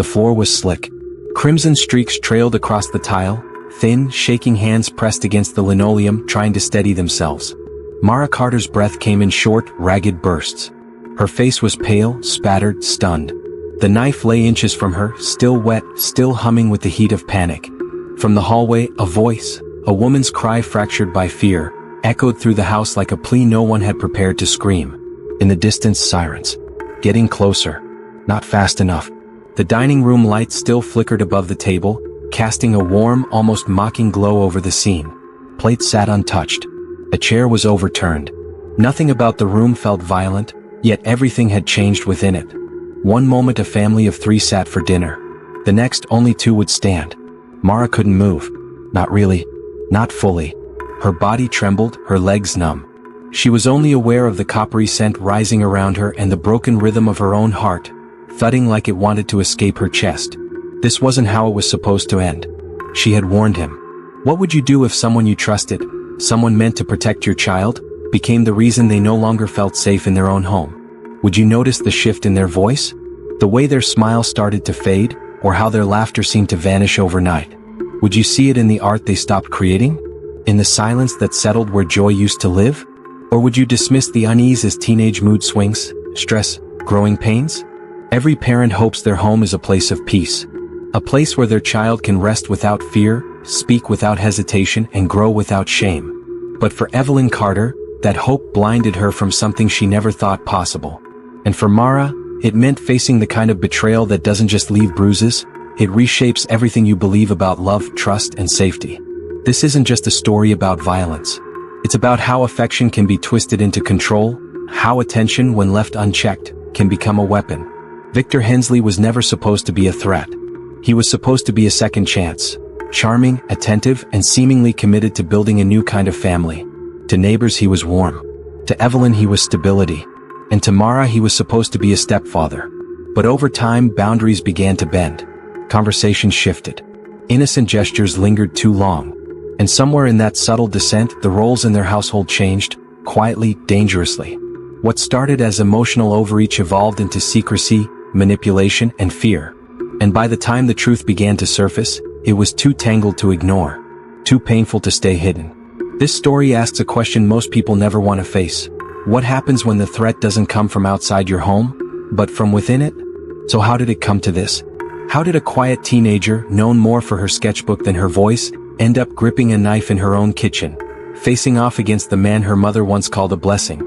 The floor was slick. Crimson streaks trailed across the tile, thin, shaking hands pressed against the linoleum trying to steady themselves. Mara Carter's breath came in short, ragged bursts. Her face was pale, spattered, stunned. The knife lay inches from her, still wet, still humming with the heat of panic. From the hallway, a voice, a woman's cry fractured by fear, echoed through the house like a plea no one had prepared to scream. In the distance, sirens. Getting closer. Not fast enough. The dining room light still flickered above the table, casting a warm, almost mocking glow over the scene. Plates sat untouched. A chair was overturned. Nothing about the room felt violent, yet everything had changed within it. One moment a family of 3 sat for dinner. The next only 2 would stand. Mara couldn't move. Not really. Not fully. Her body trembled, her legs numb. She was only aware of the coppery scent rising around her and the broken rhythm of her own heart, thudding like it wanted to escape her chest. This wasn't how it was supposed to end. She had warned him. What would you do if someone you trusted, someone meant to protect your child, became the reason they no longer felt safe in their own home? Would you notice the shift in their voice? The way their smile started to fade, or how their laughter seemed to vanish overnight? Would you see it in the art they stopped creating? In the silence that settled where joy used to live? Or would you dismiss the unease as teenage mood swings, stress, growing pains? Every parent hopes their home is a place of peace. A place where their child can rest without fear, speak without hesitation, and grow without shame. But for Evelyn Carter, that hope blinded her from something she never thought possible. And for Mara, it meant facing the kind of betrayal that doesn't just leave bruises, it reshapes everything you believe about love, trust, and safety. This isn't just a story about violence. It's about how affection can be twisted into control, how attention, when left unchecked, can become a weapon. Victor Hensley was never supposed to be a threat. He was supposed to be a second chance. Charming, attentive, and seemingly committed to building a new kind of family. To neighbors he was warm. To Evelyn he was stability. And to Mara he was supposed to be a stepfather. But over time boundaries began to bend. Conversations shifted. Innocent gestures lingered too long. And somewhere in that subtle descent the roles in their household changed, quietly, dangerously. What started as emotional overreach evolved into secrecy, manipulation, and fear. And by the time the truth began to surface, it was too tangled to ignore. Too painful to stay hidden. This story asks a question most people never want to face. What happens when the threat doesn't come from outside your home, but from within it? So how did it come to this? How did a quiet teenager, known more for her sketchbook than her voice, end up gripping a knife in her own kitchen, facing off against the man her mother once called a blessing?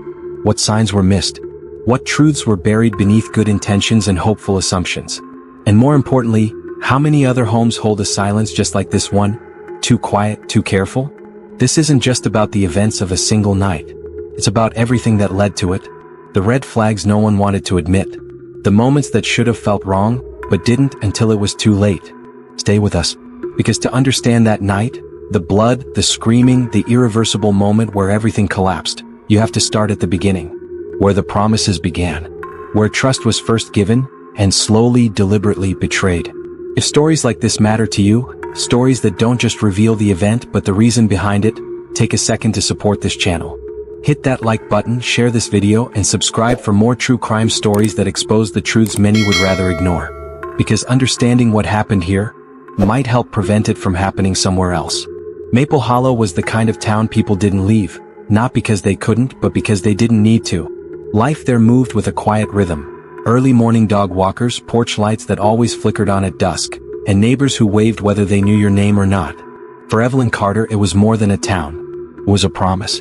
What signs were missed? What truths were buried beneath good intentions and hopeful assumptions? And more importantly, how many other homes hold a silence just like this one? Too quiet, too careful? This isn't just about the events of a single night. It's about everything that led to it. The red flags no one wanted to admit. The moments that should have felt wrong, but didn't until it was too late. Stay with us. Because to understand that night, the blood, the screaming, the irreversible moment where everything collapsed, you have to start at the beginning. Where the promises began. Where trust was first given, and slowly, deliberately betrayed. If stories like this matter to you, stories that don't just reveal the event but the reason behind it, take a second to support this channel. Hit that like button, share this video, and subscribe for more true crime stories that expose the truths many would rather ignore. Because understanding what happened here might help prevent it from happening somewhere else. Maple Hollow was the kind of town people didn't leave, not because they couldn't, but because they didn't need to. Life there moved with a quiet rhythm. Early morning dog walkers, porch lights that always flickered on at dusk, and neighbors who waved whether they knew your name or not. For Evelyn Carter, it was more than a town. It was a promise.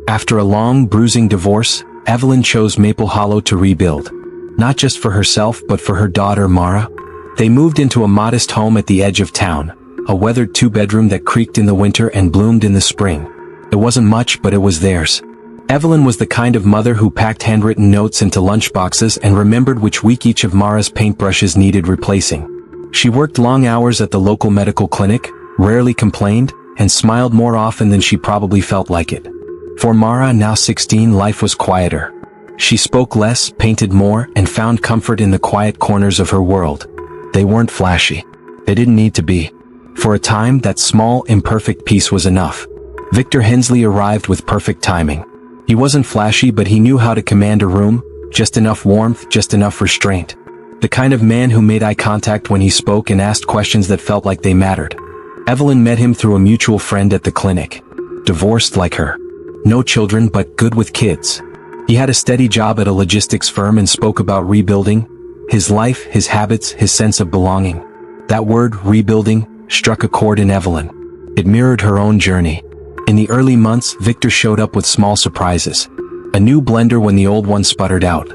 After a long, bruising divorce, Evelyn chose Maple Hollow to rebuild. Not just for herself but for her daughter Mara. They moved into a modest home at the edge of town, a weathered 2-bedroom that creaked in the winter and bloomed in the spring. It wasn't much, but it was theirs. Evelyn was the kind of mother who packed handwritten notes into lunchboxes and remembered which week each of Mara's paintbrushes needed replacing. She worked long hours at the local medical clinic, rarely complained, and smiled more often than she probably felt like it. For Mara, now 16, life was quieter. She spoke less, painted more, and found comfort in the quiet corners of her world. They weren't flashy. They didn't need to be. For a time, that small, imperfect peace was enough. Victor Hensley arrived with perfect timing. He wasn't flashy, but he knew how to command a room, just enough warmth, just enough restraint. The kind of man who made eye contact when he spoke and asked questions that felt like they mattered. Evelyn met him through a mutual friend at the clinic. Divorced like her. No children but good with kids. He had a steady job at a logistics firm and spoke about rebuilding. His life, his habits, his sense of belonging. That word, rebuilding, struck a chord in Evelyn. It mirrored her own journey. In the early months, Victor showed up with small surprises. A new blender when the old one sputtered out.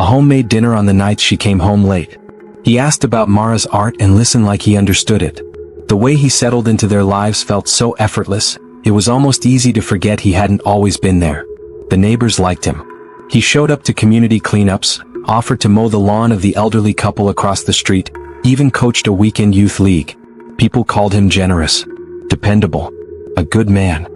A homemade dinner on the nights she came home late. He asked about Mara's art and listened like he understood it. The way he settled into their lives felt so effortless, it was almost easy to forget he hadn't always been there. The neighbors liked him. He showed up to community cleanups, offered to mow the lawn of the elderly couple across the street, even coached a weekend youth league. People called him generous, dependable, a good man.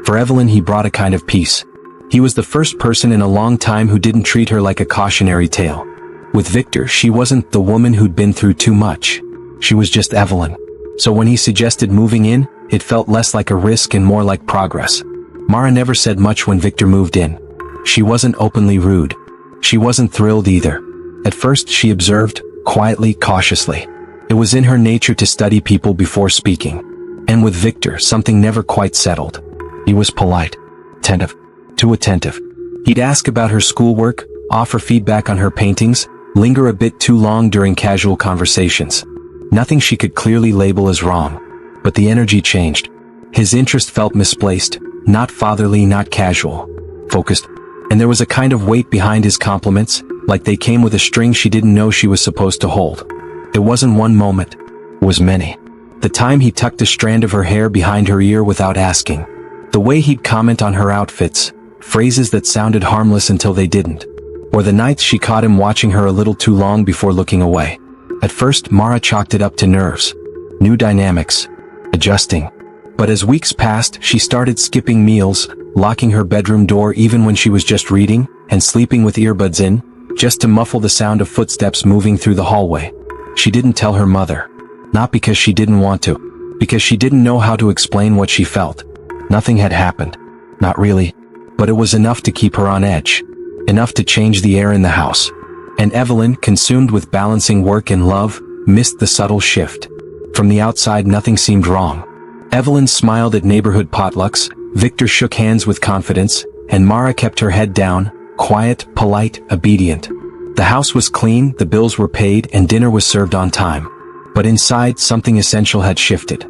For Evelyn he brought a kind of peace. He was the first person in a long time who didn't treat her like a cautionary tale. With Victor, she wasn't the woman who'd been through too much. She was just Evelyn. So when he suggested moving in, it felt less like a risk and more like progress. Mara never said much when Victor moved in. She wasn't openly rude. She wasn't thrilled either. At first she observed, quietly, cautiously. It was in her nature to study people before speaking. And with Victor, something never quite settled. He was polite, attentive, too attentive. He'd ask about her schoolwork, offer feedback on her paintings, linger a bit too long during casual conversations. Nothing she could clearly label as wrong. But the energy changed. His interest felt misplaced, not fatherly, not casual. Focused. And there was a kind of weight behind his compliments, like they came with a string she didn't know she was supposed to hold. It wasn't one moment. It was many. The time he tucked a strand of her hair behind her ear without asking. The way he'd comment on her outfits, phrases that sounded harmless until they didn't. Or the nights she caught him watching her a little too long before looking away. At first, Mara chalked it up to nerves. New dynamics. Adjusting. But as weeks passed, she started skipping meals, locking her bedroom door even when she was just reading, and sleeping with earbuds in, just to muffle the sound of footsteps moving through the hallway. She didn't tell her mother. Not because she didn't want to. Because she didn't know how to explain what she felt. Nothing had happened. Not really. But it was enough to keep her on edge. Enough to change the air in the house. And Evelyn, consumed with balancing work and love, missed the subtle shift. From the outside nothing seemed wrong. Evelyn smiled at neighborhood potlucks, Victor shook hands with confidence, and Mara kept her head down, quiet, polite, obedient. The house was clean, the bills were paid, and dinner was served on time. But inside, something essential had shifted.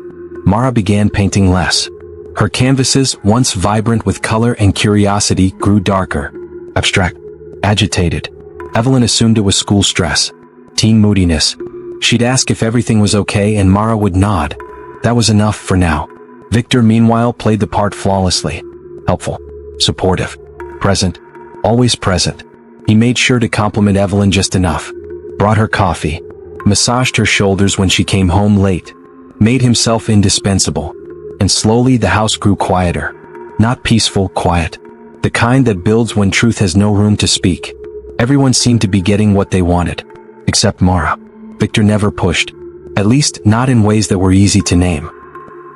Mara began painting less. Her canvases, once vibrant with color and curiosity, grew darker. Abstract. Agitated. Evelyn assumed it was school stress. Teen moodiness. She'd ask if everything was okay and Mara would nod. That was enough for now. Victor, meanwhile, played the part flawlessly. Helpful. Supportive. Present. Always present. He made sure to compliment Evelyn just enough. Brought her coffee. Massaged her shoulders when she came home late. Made himself indispensable. And slowly the house grew quieter. Not peaceful, quiet. The kind that builds when truth has no room to speak. Everyone seemed to be getting what they wanted. Except Mara. Victor never pushed. At least, not in ways that were easy to name.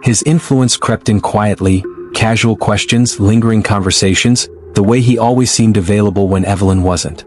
His influence crept in quietly, casual questions, lingering conversations, the way he always seemed available when Evelyn wasn't.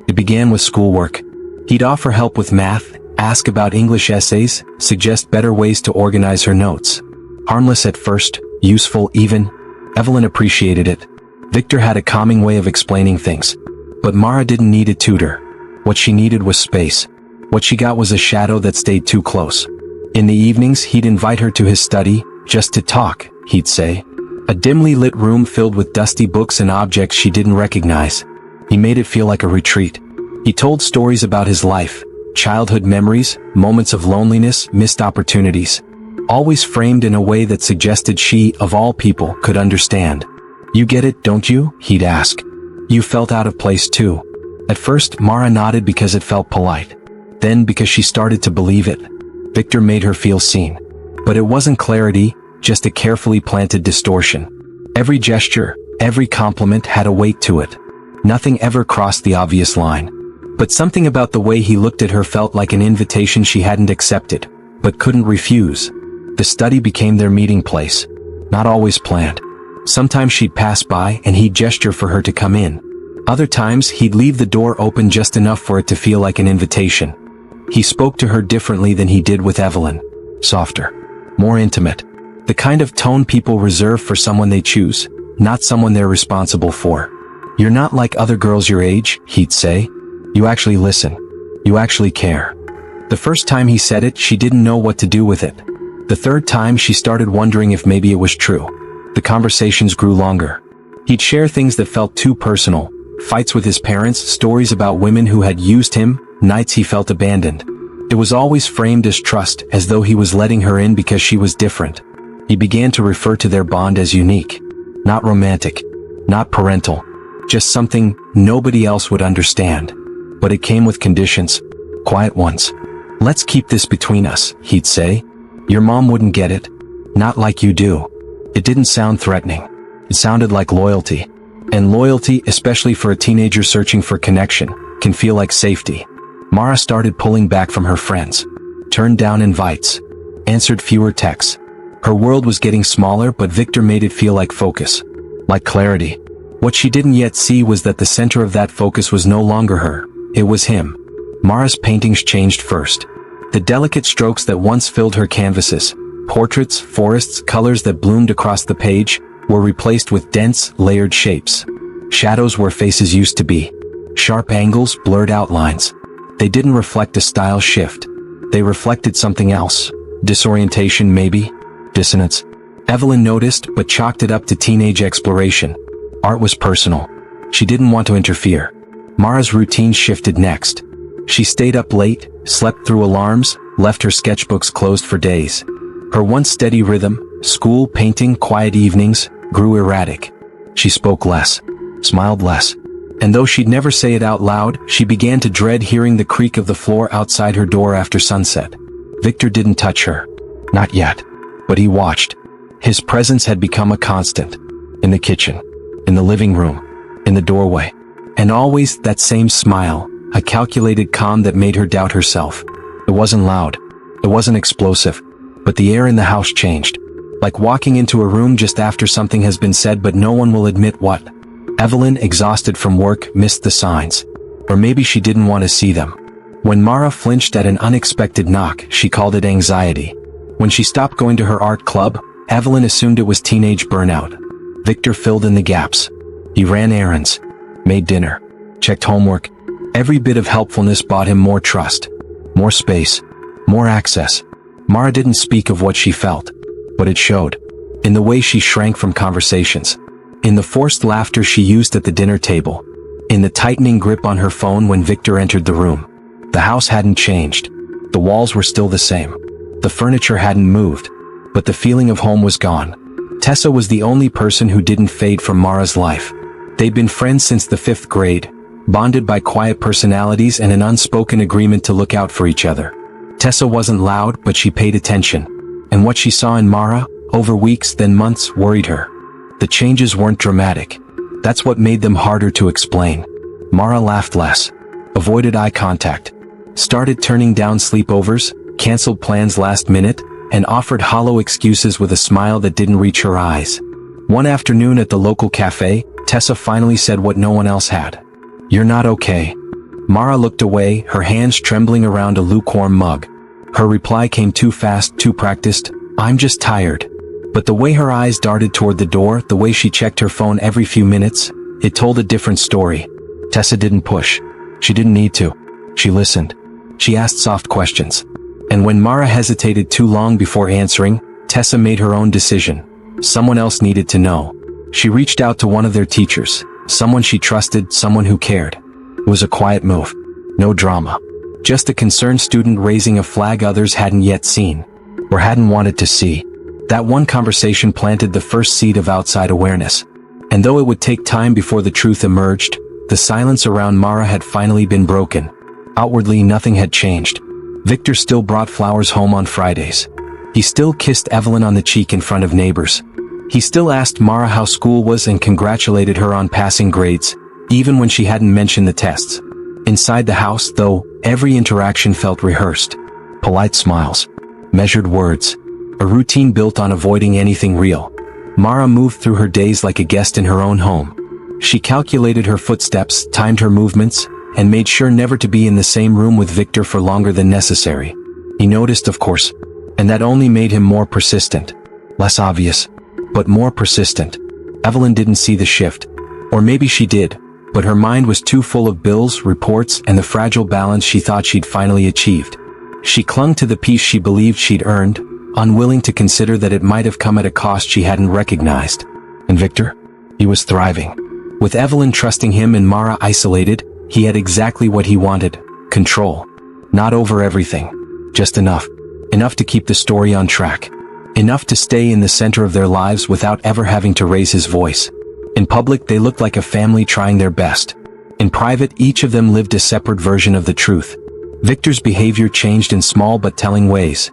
It began with schoolwork. He'd offer help with math, ask about English essays, suggest better ways to organize her notes. Harmless at first, useful even. Evelyn appreciated it. Victor had a calming way of explaining things. But Mara didn't need a tutor. What she needed was space. What she got was a shadow that stayed too close. In the evenings, he'd invite her to his study, just to talk, he'd say. A dimly lit room filled with dusty books and objects she didn't recognize. He made it feel like a retreat. He told stories about his life, childhood memories, moments of loneliness, missed opportunities. Always framed in a way that suggested she, of all people, could understand. You get it, don't you? He'd ask. You felt out of place too. At first, Mara nodded because it felt polite. Then because she started to believe it. Victor made her feel seen. But it wasn't clarity, just a carefully planted distortion. Every gesture, every compliment had a weight to it. Nothing ever crossed the obvious line. But something about the way he looked at her felt like an invitation she hadn't accepted, but couldn't refuse. The study became their meeting place. Not always planned. Sometimes she'd pass by and he'd gesture for her to come in. Other times he'd leave the door open just enough for it to feel like an invitation. He spoke to her differently than he did with Evelyn. Softer. More intimate. The kind of tone people reserve for someone they choose, not someone they're responsible for. "You're not like other girls your age," he'd say. "You actually listen. You actually care." The first time he said it, she didn't know what to do with it. The third time, she started wondering if maybe it was true. The conversations grew longer. He'd share things that felt too personal. Fights with his parents, stories about women who had used him, nights he felt abandoned. It was always framed as trust, as though he was letting her in because she was different. He began to refer to their bond as unique. Not romantic. Not parental. Just something nobody else would understand. But it came with conditions. Quiet ones. "Let's keep this between us," he'd say. "Your mom wouldn't get it. Not like you do." It didn't sound threatening. It sounded like loyalty. And loyalty, especially for a teenager searching for connection, can feel like safety. Mara started pulling back from her friends. Turned down invites. Answered fewer texts. Her world was getting smaller, but Victor made it feel like focus. Like clarity. What she didn't yet see was that the center of that focus was no longer her. It was him. Mara's paintings changed first. The delicate strokes that once filled her canvases, portraits, forests, colors that bloomed across the page, were replaced with dense, layered shapes. Shadows where faces used to be. Sharp angles, blurred outlines. They didn't reflect a style shift. They reflected something else. Disorientation, maybe? Dissonance. Evelyn noticed, but chalked it up to teenage exploration. Art was personal. She didn't want to interfere. Mara's routine shifted next. She stayed up late, slept through alarms, left her sketchbooks closed for days. Her once steady rhythm, school, painting, quiet evenings, grew erratic. She spoke less, smiled less. And though she'd never say it out loud, she began to dread hearing the creak of the floor outside her door after sunset. Victor didn't touch her. Not yet. But he watched. His presence had become a constant. In the kitchen. In the living room. In the doorway. And always that same smile, a calculated calm that made her doubt herself. It wasn't loud. It wasn't explosive. But the air in the house changed. Like walking into a room just after something has been said but no one will admit what. Evelyn, exhausted from work, missed the signs. Or maybe she didn't want to see them. When Mara flinched at an unexpected knock, she called it anxiety. When she stopped going to her art club, Evelyn assumed it was teenage burnout. Victor filled in the gaps. He ran errands, made dinner, checked homework. Every bit of helpfulness bought him more trust, more space, more access. Mara didn't speak of what she felt, but it showed. In the way she shrank from conversations. In the forced laughter she used at the dinner table. In the tightening grip on her phone when Victor entered the room. The house hadn't changed. The walls were still the same. The furniture hadn't moved. But the feeling of home was gone. Tessa was the only person who didn't fade from Mara's life. They'd been friends since the 5th grade, bonded by quiet personalities and an unspoken agreement to look out for each other. Tessa wasn't loud, but she paid attention. And what she saw in Mara, over weeks then months, worried her. The changes weren't dramatic. That's what made them harder to explain. Mara laughed less, avoided eye contact, started turning down sleepovers, canceled plans last minute, and offered hollow excuses with a smile that didn't reach her eyes. One afternoon at the local cafe, Tessa finally said what no one else had. "You're not okay." Mara looked away, her hands trembling around a lukewarm mug. Her reply came too fast, too practiced. "I'm just tired." But the way her eyes darted toward the door, the way she checked her phone every few minutes, it told a different story. Tessa didn't push. She didn't need to. She listened. She asked soft questions. And when Mara hesitated too long before answering, Tessa made her own decision. Someone else needed to know. She reached out to one of their teachers, someone she trusted, someone who cared. It was a quiet move. No drama. Just a concerned student raising a flag others hadn't yet seen, or hadn't wanted to see. That one conversation planted the first seed of outside awareness. And though it would take time before the truth emerged, the silence around Mara had finally been broken. Outwardly, nothing had changed. Victor still brought flowers home on Fridays. He still kissed Evelyn on the cheek in front of neighbors. He still asked Mara how school was and congratulated her on passing grades, even when she hadn't mentioned the tests. Inside the house, though, every interaction felt rehearsed. Polite smiles. Measured words. A routine built on avoiding anything real. Mara moved through her days like a guest in her own home. She calculated her footsteps, timed her movements, and made sure never to be in the same room with Victor for longer than necessary. He noticed, of course, and that only made him more persistent. Less obvious, but more persistent. Evelyn didn't see the shift. Or maybe she did, but her mind was too full of bills, reports, and the fragile balance she thought she'd finally achieved. She clung to the peace she believed she'd earned, unwilling to consider that it might have come at a cost she hadn't recognized. And Victor? He was thriving. With Evelyn trusting him and Mara isolated, he had exactly what he wanted: control. Not over everything. Just enough. Enough to keep the story on track. Enough to stay in the center of their lives without ever having to raise his voice. In public, they looked like a family trying their best. In private, each of them lived a separate version of the truth. Victor's behavior changed in small but telling ways.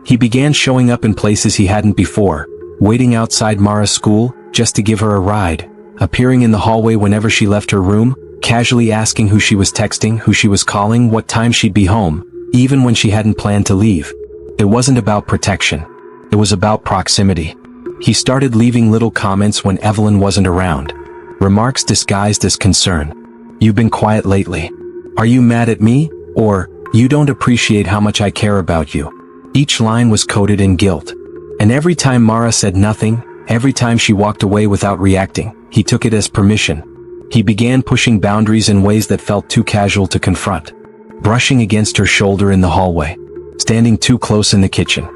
He began showing up in places he hadn't before, waiting outside Mara's school, just to give her a ride, appearing in the hallway whenever she left her room, casually asking who she was texting, who she was calling, what time she'd be home, even when she hadn't planned to leave. It wasn't about protection. It was about proximity. He started leaving little comments when Evelyn wasn't around. Remarks disguised as concern. "You've been quiet lately. Are you mad at me?" Or, "You don't appreciate how much I care about you." Each line was coated in guilt. And every time Mara said nothing, every time she walked away without reacting, he took it as permission. He began pushing boundaries in ways that felt too casual to confront. Brushing against her shoulder in the hallway. Standing too close in the kitchen.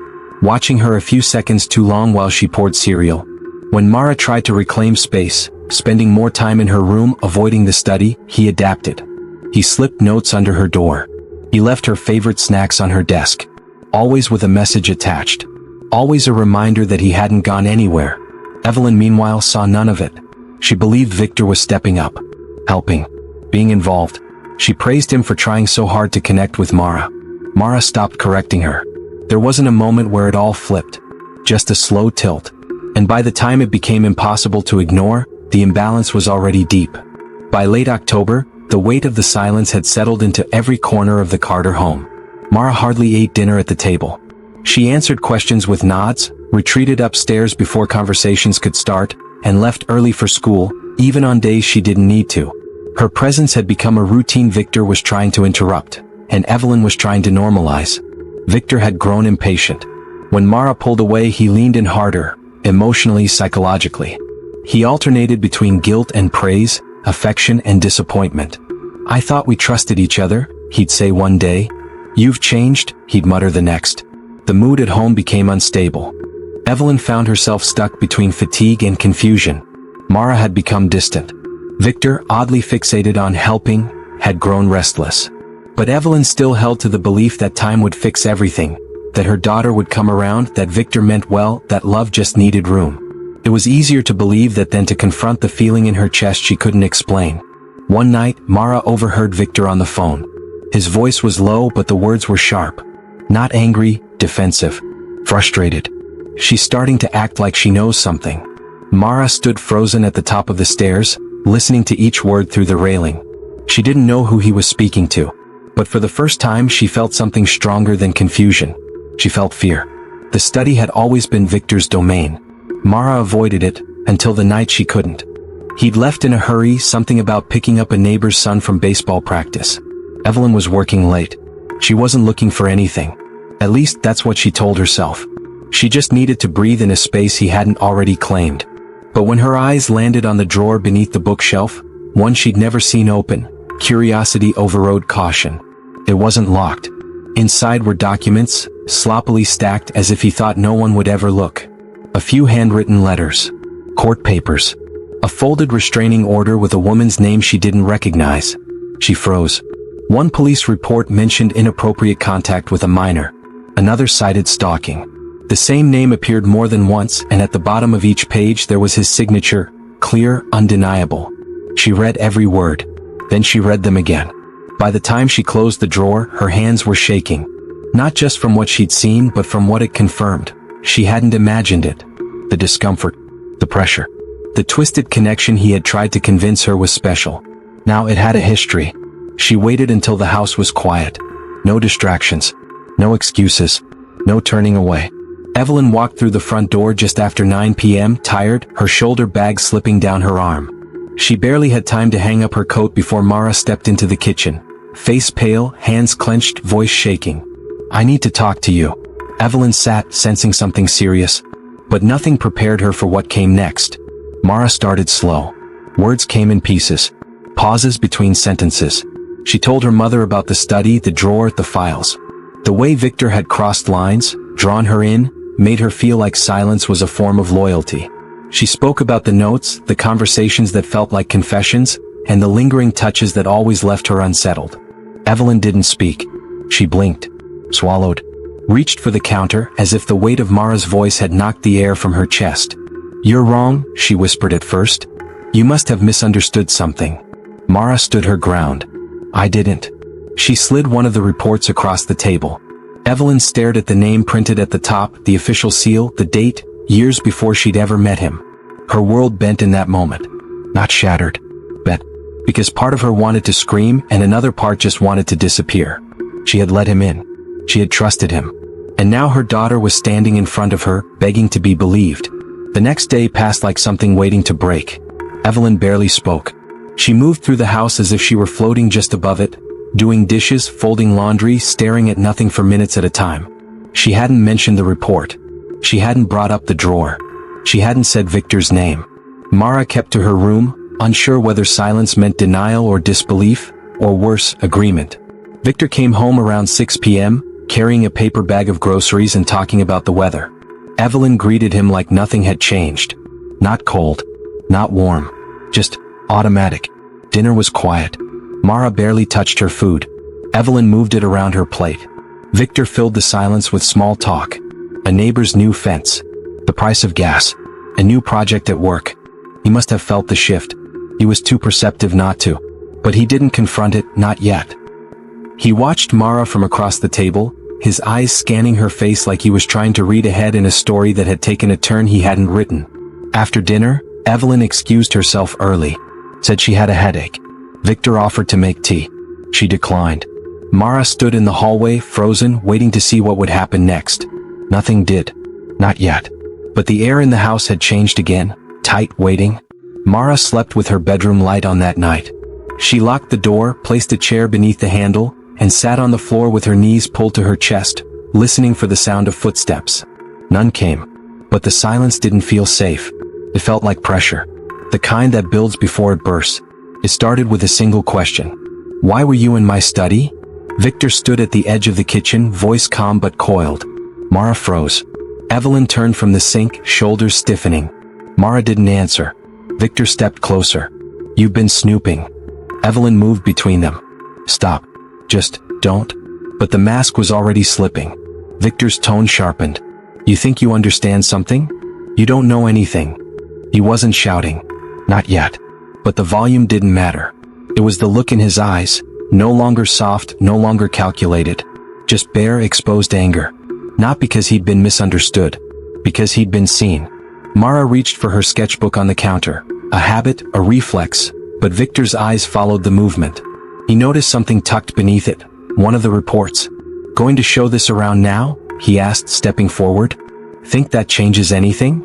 Watching her a few seconds too long while she poured cereal. When Mara tried to reclaim space, spending more time in her room, avoiding the study, he adapted. He slipped notes under her door. He left her favorite snacks on her desk. Always with a message attached. Always a reminder that he hadn't gone anywhere. Evelyn, meanwhile, saw none of it. She believed Victor was stepping up. Helping. Being involved. She praised him for trying so hard to connect with Mara. Mara stopped correcting her. There wasn't a moment where it all flipped. Just a slow tilt. And by the time it became impossible to ignore, the imbalance was already deep. By late October, the weight of the silence had settled into every corner of the Carter home. Mara hardly ate dinner at the table. She answered questions with nods, retreated upstairs before conversations could start, and left early for school, even on days she didn't need to. Her presence had become a routine Victor was trying to interrupt, and Evelyn was trying to normalize. Victor had grown impatient. When Mara pulled away, he leaned in harder, emotionally, psychologically. He alternated between guilt and praise, affection and disappointment. "I thought we trusted each other," he'd say one day. "You've changed," he'd mutter the next. The mood at home became unstable. Evelyn found herself stuck between fatigue and confusion. Mara had become distant. Victor, oddly fixated on helping, had grown restless. But Evelyn still held to the belief that time would fix everything, that her daughter would come around, that Victor meant well, that love just needed room. It was easier to believe that than to confront the feeling in her chest she couldn't explain. One night, Mara overheard Victor on the phone. His voice was low, but the words were sharp. Not angry, defensive. Frustrated. "She's starting to act like she knows something." Mara stood frozen at the top of the stairs, listening to each word through the railing. She didn't know who he was speaking to. But for the first time she felt something stronger than confusion. She felt fear. The study had always been Victor's domain. Mara avoided it, until the night she couldn't. He'd left in a hurry, something about picking up a neighbor's son from baseball practice. Evelyn was working late. She wasn't looking for anything. At least that's what she told herself. She just needed to breathe in a space he hadn't already claimed. But when her eyes landed on the drawer beneath the bookshelf, one she'd never seen open, curiosity overrode caution. It wasn't locked. Inside were documents, sloppily stacked as if he thought no one would ever look. A few handwritten letters. Court papers. A folded restraining order with a woman's name she didn't recognize. She froze. One police report mentioned inappropriate contact with a minor. Another cited stalking. The same name appeared more than once, and at the bottom of each page there was his signature, clear, undeniable. She read every word. Then she read them again. By the time she closed the drawer, her hands were shaking. Not just from what she'd seen, but from what it confirmed. She hadn't imagined it. The discomfort. The pressure. The twisted connection he had tried to convince her was special. Now it had a history. She waited until the house was quiet. No distractions. No excuses. No turning away. Evelyn walked through the front door just after 9 p.m., tired, her shoulder bag slipping down her arm. She barely had time to hang up her coat before Mara stepped into the kitchen. Face pale, hands clenched, voice shaking. "I need to talk to you." Evelyn sat, sensing something serious. But nothing prepared her for what came next. Mara started slow. Words came in pieces. Pauses between sentences. She told her mother about the study, the drawer, the files. The way Victor had crossed lines, drawn her in, made her feel like silence was a form of loyalty. She spoke about the notes, the conversations that felt like confessions, and the lingering touches that always left her unsettled. Evelyn didn't speak. She blinked, swallowed, reached for the counter as if the weight of Mara's voice had knocked the air from her chest. "You're wrong," she whispered at first. "You must have misunderstood something." Mara stood her ground. "I didn't." She slid one of the reports across the table. Evelyn stared at the name printed at the top, the official seal, the date, years before she'd ever met him. Her world bent in that moment. Not shattered, but because part of her wanted to scream and another part just wanted to disappear. She had let him in. She had trusted him. And now her daughter was standing in front of her, begging to be believed. The next day passed like something waiting to break. Evelyn barely spoke. She moved through the house as if she were floating just above it, doing dishes, folding laundry, staring at nothing for minutes at a time. She hadn't mentioned the report. She hadn't brought up the drawer. She hadn't said Victor's name. Mara kept to her room, unsure whether silence meant denial or disbelief, or worse, agreement. Victor came home around 6 p.m., carrying a paper bag of groceries and talking about the weather. Evelyn greeted him like nothing had changed. Not cold. Not warm. Just automatic. Dinner was quiet. Mara barely touched her food. Evelyn moved it around her plate. Victor filled the silence with small talk. A neighbor's new fence. The price of gas. A new project at work. He must have felt the shift. He was too perceptive not to. But he didn't confront it, not yet. He watched Mara from across the table, his eyes scanning her face like he was trying to read ahead in a story that had taken a turn he hadn't written. After dinner, Evelyn excused herself early. Said she had a headache. Victor offered to make tea. She declined. Mara stood in the hallway, frozen, waiting to see what would happen next. Nothing did. Not yet. But the air in the house had changed again, tight, waiting. Mara slept with her bedroom light on that night. She locked the door, placed a chair beneath the handle, and sat on the floor with her knees pulled to her chest, listening for the sound of footsteps. None came. But the silence didn't feel safe. It felt like pressure. The kind that builds before it bursts. It started with a single question. "Why were you in my study?" Victor stood at the edge of the kitchen, voice calm but coiled. Mara froze. Evelyn turned from the sink, shoulders stiffening. Mara didn't answer. Victor stepped closer. "You've been snooping." Evelyn moved between them. "Stop. Just, don't." But the mask was already slipping. Victor's tone sharpened. "You think you understand something? You don't know anything." He wasn't shouting. Not yet. But the volume didn't matter. It was the look in his eyes, no longer soft, no longer calculated. Just bare, exposed anger. Not because he'd been misunderstood. Because he'd been seen. Mara reached for her sketchbook on the counter. A habit, a reflex, but Victor's eyes followed the movement. He noticed something tucked beneath it, one of the reports. "Going to show this around now?" he asked, stepping forward. "Think that changes anything?"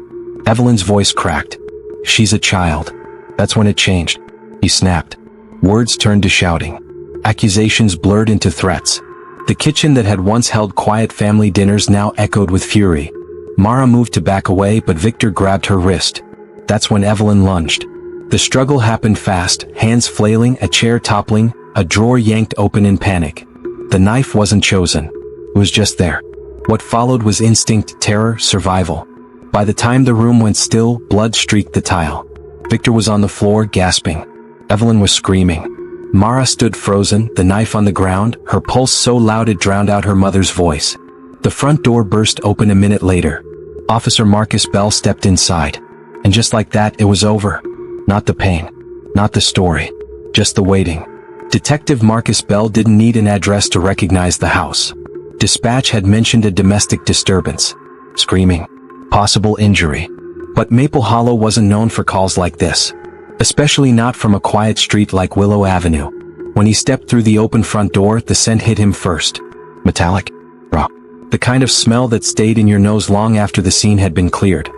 Evelyn's voice cracked. "She's a child." That's when it changed. He snapped. Words turned to shouting. Accusations blurred into threats. The kitchen that had once held quiet family dinners now echoed with fury. Mara moved to back away, but Victor grabbed her wrist. That's when Evelyn lunged. The struggle happened fast, hands flailing, a chair toppling, a drawer yanked open in panic. The knife wasn't chosen. It was just there. What followed was instinct, terror, survival. By the time the room went still, blood streaked the tile. Victor was on the floor, gasping. Evelyn was screaming. Mara stood frozen, the knife on the ground, her pulse so loud it drowned out her mother's voice. The front door burst open a minute later. Officer Marcus Bell stepped inside. And just like that, it was over. Not the pain. Not the story. Just the waiting. Detective Marcus Bell didn't need an address to recognize the house. Dispatch had mentioned a domestic disturbance. Screaming. Possible injury. But Maple Hollow wasn't known for calls like this. Especially not from a quiet street like Willow Avenue. When he stepped through the open front door, the scent hit him first. Metallic. Raw. The kind of smell that stayed in your nose long after the scene had been cleared.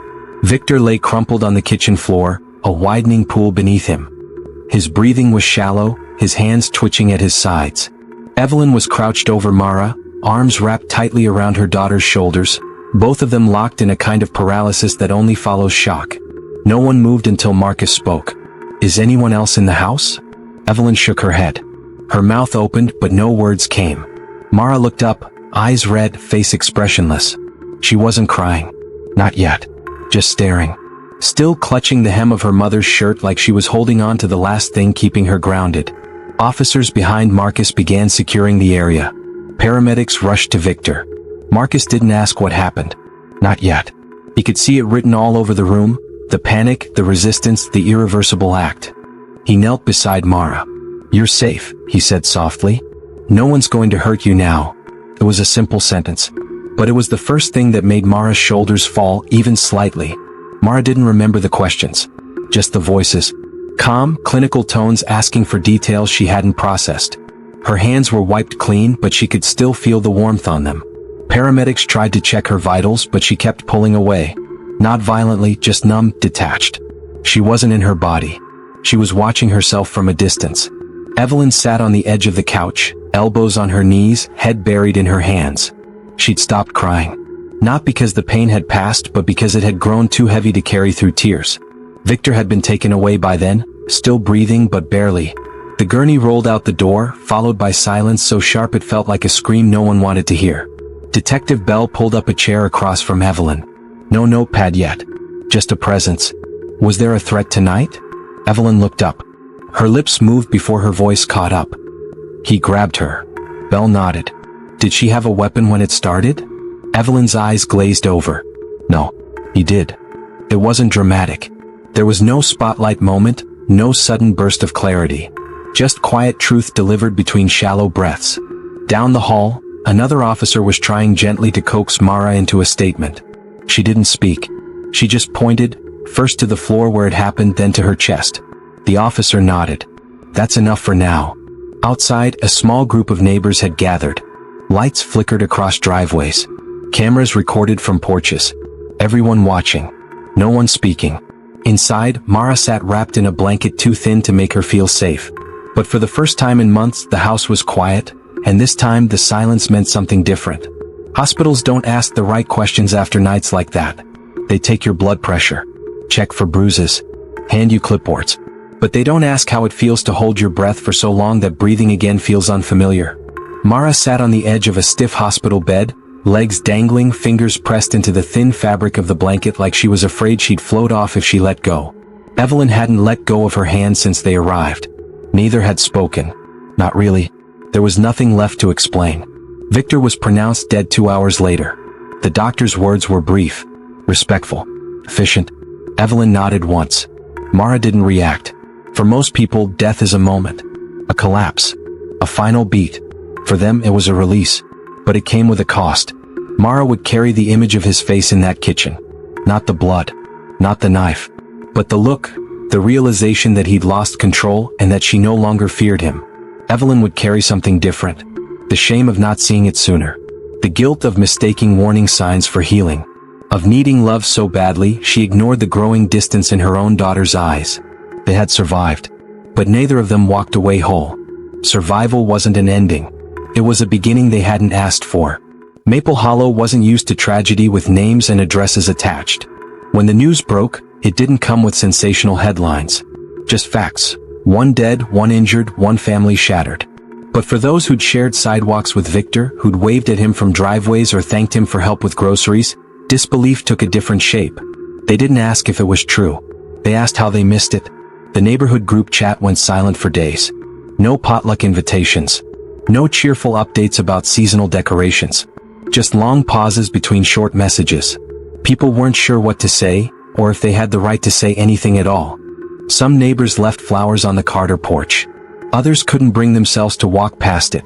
Victor lay crumpled on the kitchen floor, a widening pool beneath him. His breathing was shallow, his hands twitching at his sides. Evelyn was crouched over Mara, arms wrapped tightly around her daughter's shoulders, both of them locked in a kind of paralysis that only follows shock. No one moved until Marcus spoke. "Is anyone else in the house?" Evelyn shook her head. Her mouth opened, but no words came. Mara looked up, eyes red, face expressionless. She wasn't crying. Not yet. Just staring. Still clutching the hem of her mother's shirt like she was holding on to the last thing keeping her grounded. Officers behind Marcus began securing the area. Paramedics rushed to Victor. Marcus didn't ask what happened. Not yet. He could see it written all over the room, the panic, the resistance, the irreversible act. He knelt beside Mara. "You're safe," he said softly. "No one's going to hurt you now." It was a simple sentence. But it was the first thing that made Mara's shoulders fall, even slightly. Mara didn't remember the questions. Just the voices. Calm, clinical tones asking for details she hadn't processed. Her hands were wiped clean, but she could still feel the warmth on them. Paramedics tried to check her vitals, but she kept pulling away. Not violently, just numb, detached. She wasn't in her body. She was watching herself from a distance. Evelyn sat on the edge of the couch, elbows on her knees, head buried in her hands. She'd stopped crying. Not because the pain had passed, but because it had grown too heavy to carry through tears. Victor had been taken away by then, still breathing but barely. The gurney rolled out the door, followed by silence so sharp it felt like a scream no one wanted to hear. Detective Bell pulled up a chair across from Evelyn. No notepad yet. Just a presence. Was there a threat tonight? Evelyn looked up. Her lips moved before her voice caught up. He grabbed her. Bell nodded. Did she have a weapon when it started? Evelyn's eyes glazed over. No. He did. It wasn't dramatic. There was no spotlight moment, no sudden burst of clarity. Just quiet truth delivered between shallow breaths. Down the hall, another officer was trying gently to coax Mara into a statement. She didn't speak. She just pointed, first to the floor where it happened, then to her chest. The officer nodded. That's enough for now. Outside, a small group of neighbors had gathered. Lights flickered across driveways. Cameras recorded from porches. Everyone watching. No one speaking. Inside, Mara sat wrapped in a blanket too thin to make her feel safe. But for the first time in months, the house was quiet, and this time the silence meant something different. Hospitals don't ask the right questions after nights like that. They take your blood pressure, check for bruises, hand you clipboards. But they don't ask how it feels to hold your breath for so long that breathing again feels unfamiliar. Mara sat on the edge of a stiff hospital bed, legs dangling, fingers pressed into the thin fabric of the blanket like she was afraid she'd float off if she let go. Evelyn hadn't let go of her hand since they arrived. Neither had spoken. Not really. There was nothing left to explain. Victor was pronounced dead 2 hours later. The doctor's words were brief, respectful, efficient. Evelyn nodded once. Mara didn't react. For most people, death is a moment. A collapse. A final beat. For them, it was a release. But it came with a cost. Mara would carry the image of his face in that kitchen. Not the blood. Not the knife. But the look, the realization that he'd lost control and that she no longer feared him. Evelyn would carry something different. The shame of not seeing it sooner. The guilt of mistaking warning signs for healing. Of needing love so badly, she ignored the growing distance in her own daughter's eyes. They had survived. But neither of them walked away whole. Survival wasn't an ending. It was a beginning they hadn't asked for. Maple Hollow wasn't used to tragedy with names and addresses attached. When the news broke, it didn't come with sensational headlines. Just facts. One dead, one injured, one family shattered. But for those who'd shared sidewalks with Victor, who'd waved at him from driveways or thanked him for help with groceries, disbelief took a different shape. They didn't ask if it was true. They asked how they missed it. The neighborhood group chat went silent for days. No potluck invitations. No cheerful updates about seasonal decorations. Just long pauses between short messages. People weren't sure what to say, or if they had the right to say anything at all. Some neighbors left flowers on the Carter porch. Others couldn't bring themselves to walk past it.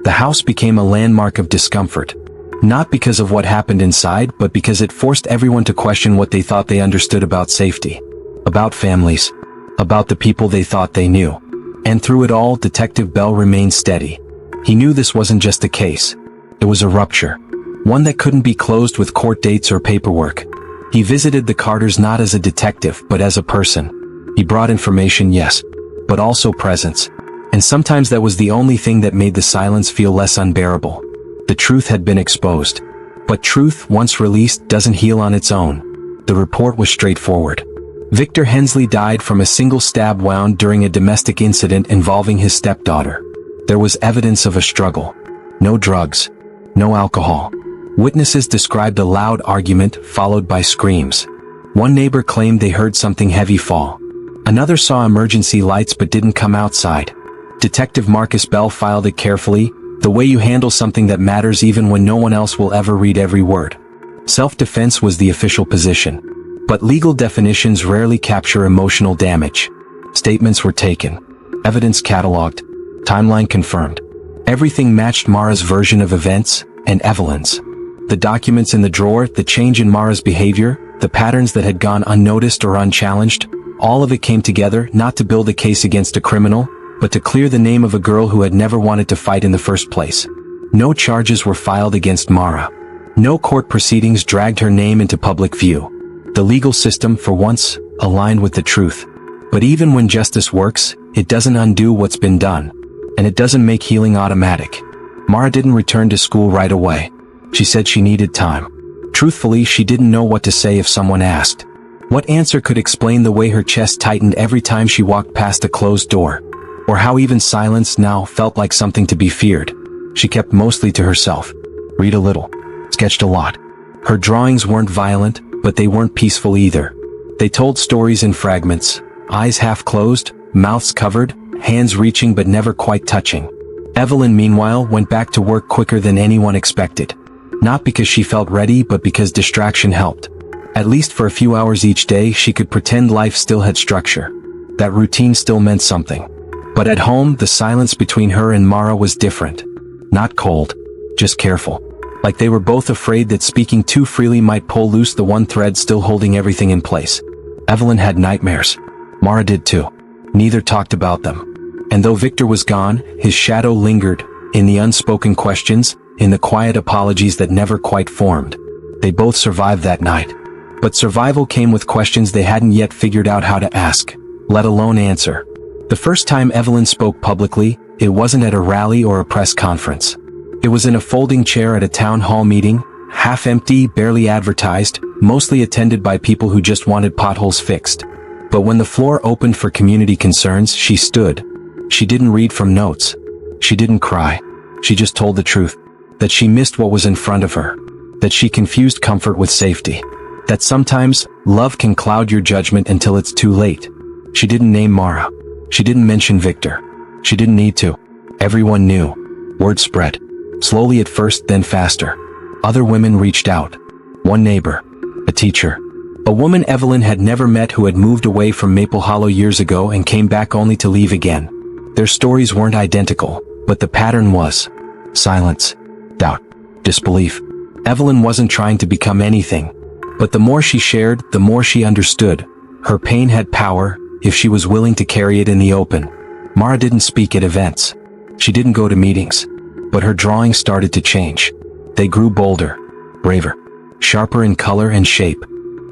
The house became a landmark of discomfort. Not because of what happened inside, but because it forced everyone to question what they thought they understood about safety. About families. About the people they thought they knew. And through it all, Detective Bell remained steady. He knew this wasn't just a case. It was a rupture. One that couldn't be closed with court dates or paperwork. He visited the Carters not as a detective, but as a person. He brought information, yes. but also presence. And sometimes that was the only thing that made the silence feel less unbearable. The truth had been exposed. But truth, once released, doesn't heal on its own. The report was straightforward. Victor Hensley died from a single stab wound during a domestic incident involving his stepdaughter. There was evidence of a struggle. No drugs. No alcohol. Witnesses described a loud argument followed by screams. One neighbor claimed they heard something heavy fall. Another saw emergency lights but didn't come outside. Detective Marcus Bell filed it carefully, the way you handle something that matters even when no one else will ever read every word. Self-defense was the official position. But legal definitions rarely capture emotional damage. Statements were taken. Evidence catalogued. Timeline confirmed. Everything matched Mara's version of events, and Evelyn's. The documents in the drawer, the change in Mara's behavior, the patterns that had gone unnoticed or unchallenged, all of it came together not to build a case against a criminal, but to clear the name of a girl who had never wanted to fight in the first place. No charges were filed against Mara. No court proceedings dragged her name into public view. The legal system, for once, aligned with the truth. But even when justice works, it doesn't undo what's been done. And it doesn't make healing automatic. Mara didn't return to school right away. She said she needed time. Truthfully, she didn't know what to say if someone asked. What answer could explain the way her chest tightened every time she walked past a closed door? Or how even silence now felt like something to be feared? She kept mostly to herself. Read a little. Sketched a lot. Her drawings weren't violent, but they weren't peaceful either. They told stories in fragments. Eyes half closed, mouths covered, hands reaching but never quite touching. Evelyn, meanwhile, went back to work quicker than anyone expected. Not because she felt ready, but because distraction helped. At least for a few hours each day, she could pretend life still had structure. That routine still meant something. But at home, the silence between her and Mara was different. Not cold, just careful. Like they were both afraid that speaking too freely might pull loose the one thread still holding everything in place. Evelyn had nightmares. Mara did too. Neither talked about them. And though Victor was gone, his shadow lingered, in the unspoken questions, in the quiet apologies that never quite formed. They both survived that night. But survival came with questions they hadn't yet figured out how to ask, let alone answer. The first time Evelyn spoke publicly, it wasn't at a rally or a press conference. It was in a folding chair at a town hall meeting, half empty, barely advertised, mostly attended by people who just wanted potholes fixed. But when the floor opened for community concerns, she stood. She didn't read from notes. She didn't cry. She just told the truth. That she missed what was in front of her. That she confused comfort with safety. That sometimes, love can cloud your judgment until it's too late. She didn't name Mara. She didn't mention Victor. She didn't need to. Everyone knew. Word spread. Slowly at first, then faster. Other women reached out. One neighbor. A teacher. A woman Evelyn had never met who had moved away from Maple Hollow years ago and came back only to leave again. Their stories weren't identical, but the pattern was. Silence. Doubt. Disbelief. Evelyn wasn't trying to become anything. But the more she shared, the more she understood. Her pain had power, if she was willing to carry it in the open. Mara didn't speak at events. She didn't go to meetings. But her drawings started to change. They grew bolder, braver, sharper in color and shape.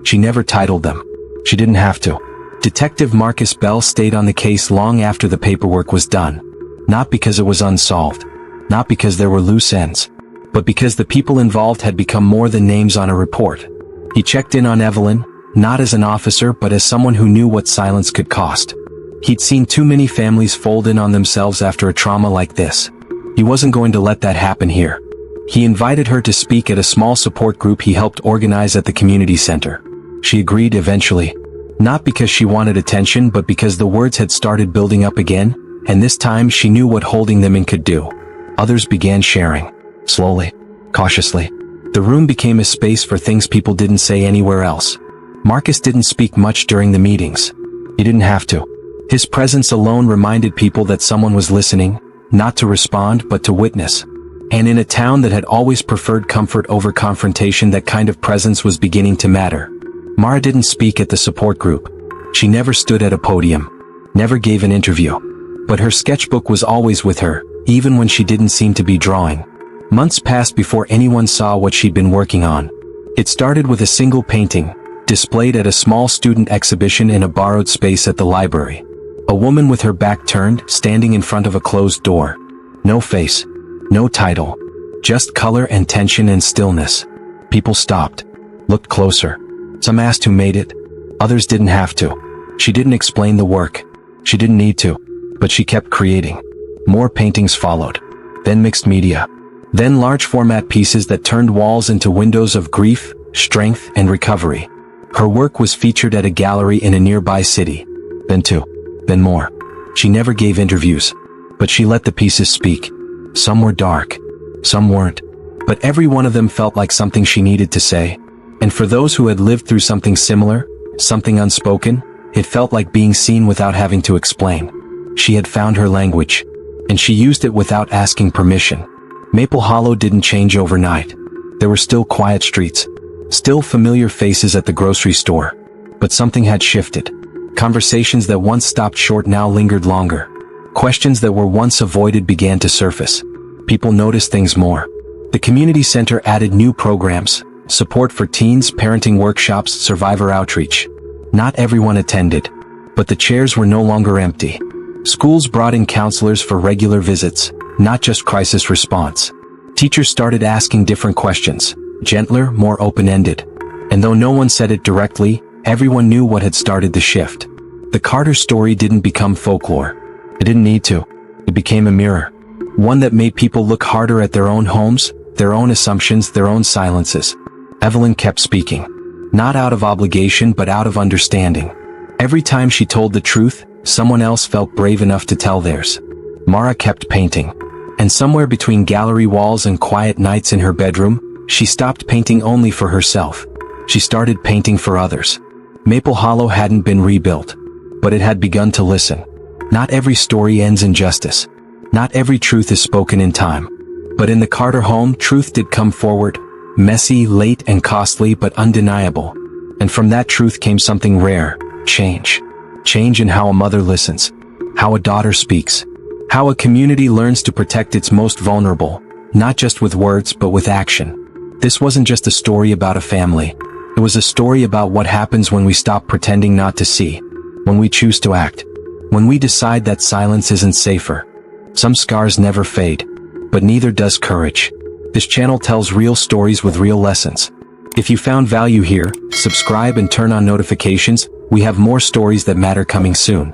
She never titled them. She didn't have to. Detective Marcus Bell stayed on the case long after the paperwork was done. Not because it was unsolved. Not because there were loose ends. But because the people involved had become more than names on a report. He checked in on Evelyn, not as an officer but as someone who knew what silence could cost. He'd seen too many families fold in on themselves after a trauma like this. He wasn't going to let that happen here. He invited her to speak at a small support group he helped organize at the community center. She agreed eventually. Not because she wanted attention but because the words had started building up again, and this time she knew what holding them in could do. Others began sharing. Slowly. Cautiously. The room became a space for things people didn't say anywhere else. Marcus didn't speak much during the meetings. He didn't have to. His presence alone reminded people that someone was listening, not to respond but to witness. And in a town that had always preferred comfort over confrontation, that kind of presence was beginning to matter. Mara didn't speak at the support group. She never stood at a podium. Never gave an interview. But her sketchbook was always with her, even when she didn't seem to be drawing. Months passed before anyone saw what she'd been working on. It started with a single painting, displayed at a small student exhibition in a borrowed space at the library. A woman with her back turned, standing in front of a closed door. No face. No title. Just color and tension and stillness. People stopped. Looked closer. Some asked who made it. Others didn't have to. She didn't explain the work. She didn't need to. But she kept creating. More paintings followed. Then mixed media. Then large format pieces that turned walls into windows of grief, strength, and recovery. Her work was featured at a gallery in a nearby city. Then two. Then more. She never gave interviews. But she let the pieces speak. Some were dark. Some weren't. But every one of them felt like something she needed to say. And for those who had lived through something similar, something unspoken, it felt like being seen without having to explain. She had found her language. And she used it without asking permission. Maple Hollow didn't change overnight. There were still quiet streets. Still familiar faces at the grocery store. But something had shifted. Conversations that once stopped short now lingered longer. Questions that were once avoided began to surface. People noticed things more. The community center added new programs, support for teens, parenting workshops, survivor outreach. Not everyone attended, but the chairs were no longer empty. Schools brought in counselors for regular visits, not just crisis response. Teachers started asking different questions, gentler, more open-ended. And though no one said it directly, everyone knew what had started the shift. The Carter story didn't become folklore. It didn't need to. It became a mirror. One that made people look harder at their own homes, their own assumptions, their own silences. Evelyn kept speaking. Not out of obligation but out of understanding. Every time she told the truth, someone else felt brave enough to tell theirs. Mara kept painting. And somewhere between gallery walls and quiet nights in her bedroom, she stopped painting only for herself. She started painting for others. Maple Hollow hadn't been rebuilt, but it had begun to listen. Not every story ends in justice. Not every truth is spoken in time. But in the Carter home, truth did come forward. Messy, late, and costly, but undeniable. And from that truth came something rare. Change. Change in how a mother listens. How a daughter speaks. How a community learns to protect its most vulnerable. Not just with words, but with action. This wasn't just a story about a family. It was a story about what happens when we stop pretending not to see. When we choose to act. When we decide that silence isn't safer. Some scars never fade. But neither does courage. This channel tells real stories with real lessons. If you found value here, subscribe and turn on notifications. We have more stories that matter coming soon.